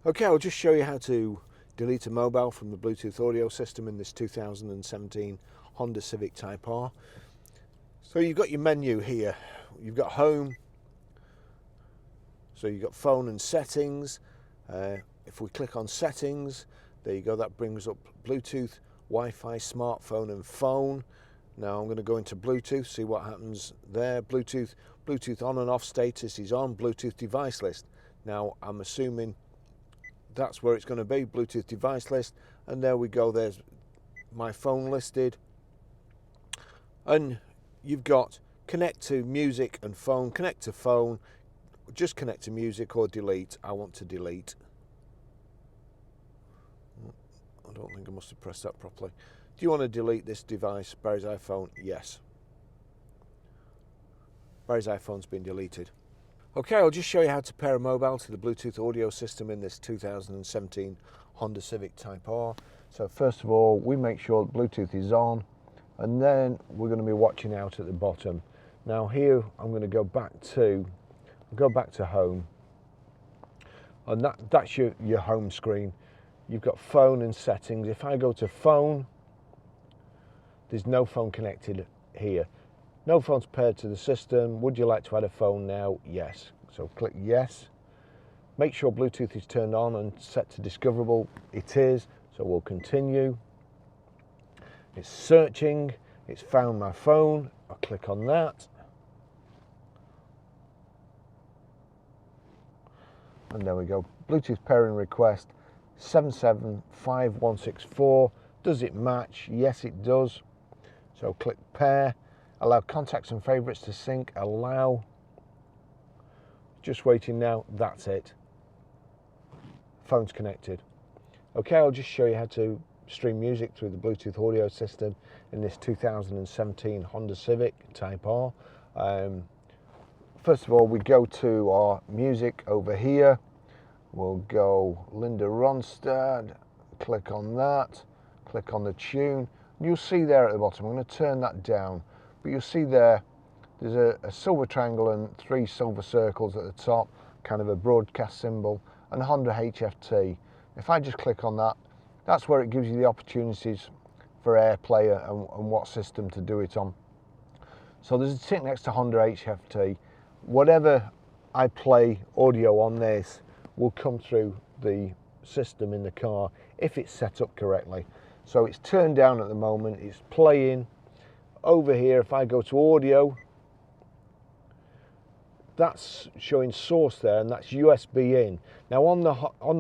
Okay, I'll just show you how to delete a mobile from the Bluetooth audio system in this 2017 Honda Civic Type R. So you've got your menu here. You've got home, so you've got phone and settings. If we click on settings, there you go, that brings up Bluetooth, Wi-Fi, smartphone and phone. Now I'm going to go into Bluetooth, see what happens there. Bluetooth on and off status is on, Bluetooth device list. Now I'm assuming that's where it's going to be, Bluetooth device list, and there we go, there's my phone listed. And you've got connect to music and phone, connect to phone, just connect to music or delete. I want to delete. I don't think I must have pressed that properly. Do you want to delete this device, Barry's iPhone? Yes. Barry's iPhone's been deleted. Okay, I'll just show you how to pair a mobile to the Bluetooth audio system in this 2017 Honda Civic Type R. So first of all, we make sure Bluetooth is on, and then we're going to be watching out at the bottom. Now here, I'm going to go back to home, and that's your home screen. You've got phone and settings. If I go to phone, there's no phone connected here. No phone's paired to the system. Would you like to add a phone now? Yes. So click yes. Make sure Bluetooth is turned on and set to discoverable. It is, so we'll continue. It's searching. It's found my phone. I'll click on that. And there we go. Bluetooth pairing request 775164. Does it match? Yes, it does. So click pair. Allow contacts and favorites to sync. Allow. Just waiting now. That's it. Phone's connected. Okay, I'll just show you how to stream music through the Bluetooth audio system in this 2017 Honda Civic Type R. First of all, we go to our music over here. We'll go Linda Ronstadt. Click on that. Click on the tune. You'll see there at the bottom, I'm going to turn that down. But you'll see there's a silver triangle and 3 silver circles at the top, kind of a broadcast symbol, and Honda HFT. If I just click on that, that's where it gives you the opportunities for AirPlay and what system to do it on. So there's a tick next to Honda HFT. Whatever I play audio on this will come through the system in the car if it's set up correctly. So it's turned down at the moment, it's playing. Over here, if I go to audio, that's showing source there, and that's USB in. Now on the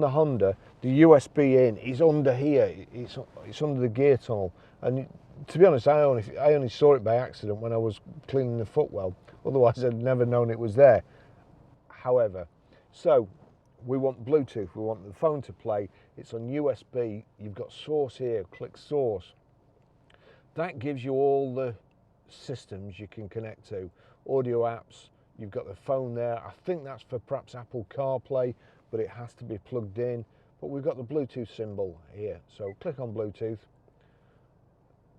Honda, the USB in is under here. It's under the gear tunnel. And to be honest, I only saw it by accident when I was cleaning the footwell. Otherwise, I'd never known it was there. However, so we want Bluetooth. We want the phone to play. It's on USB. You've got source here. Click source. That gives you all the systems you can connect to. Audio apps, you've got the phone there. I think that's for perhaps Apple CarPlay, but it has to be plugged in. But we've got the Bluetooth symbol here. So click on Bluetooth.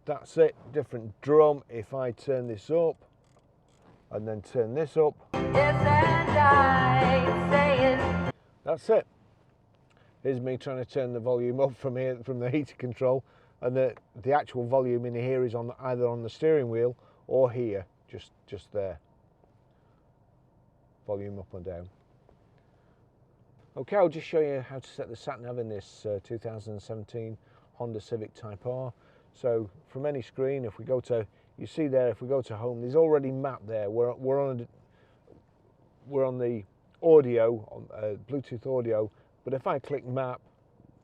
That's it, different drum. If I turn this up and then turn this up, that's it. Here's me trying to turn the volume up from here, from the heater control. And the actual volume in here is on either on the steering wheel or here, just there. Volume up or down. Okay, I'll just show you how to set the sat nav in this 2017 Honda Civic Type R. So from any screen, if we go to, you see there, if we go to home, there's already map there. We're on the audio, Bluetooth audio. But if I click map,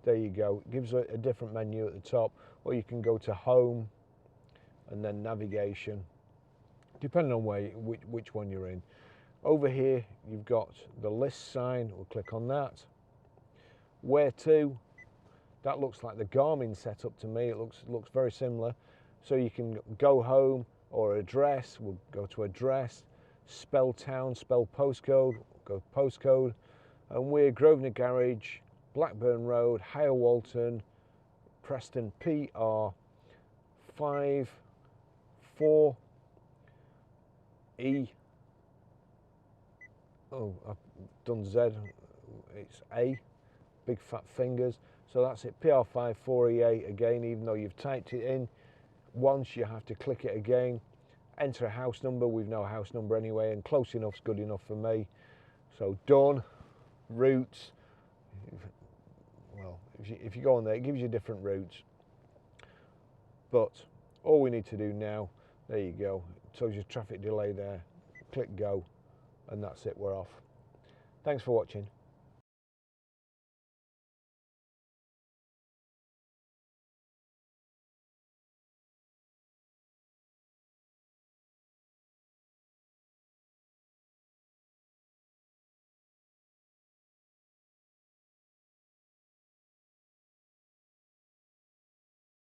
there you go. It gives a different menu at the top, or you can go to home and then navigation, depending on which one you're in. Over here, you've got the list sign. We'll click on that. Where to? That looks like the Garmin setup to me. It looks very similar. So you can go home or address. We'll go to address. Spell town, spell postcode. Go postcode. And we're Grosvenor Garage, Blackburn Road, Hale Walton, Preston, PR 54E. Oh, I've done Z. It's A. big fat fingers. So that's it, PR5 4E8 again, even though you've typed it in once, you have to click it again, enter a house number. We've no house number anyway, and close enough's good enough for me. So done. Routes, well, if you go on there, it gives you different routes, but all we need to do now, there you go, it tells you traffic delay there, click go, and that's it, we're off. Thanks for watching.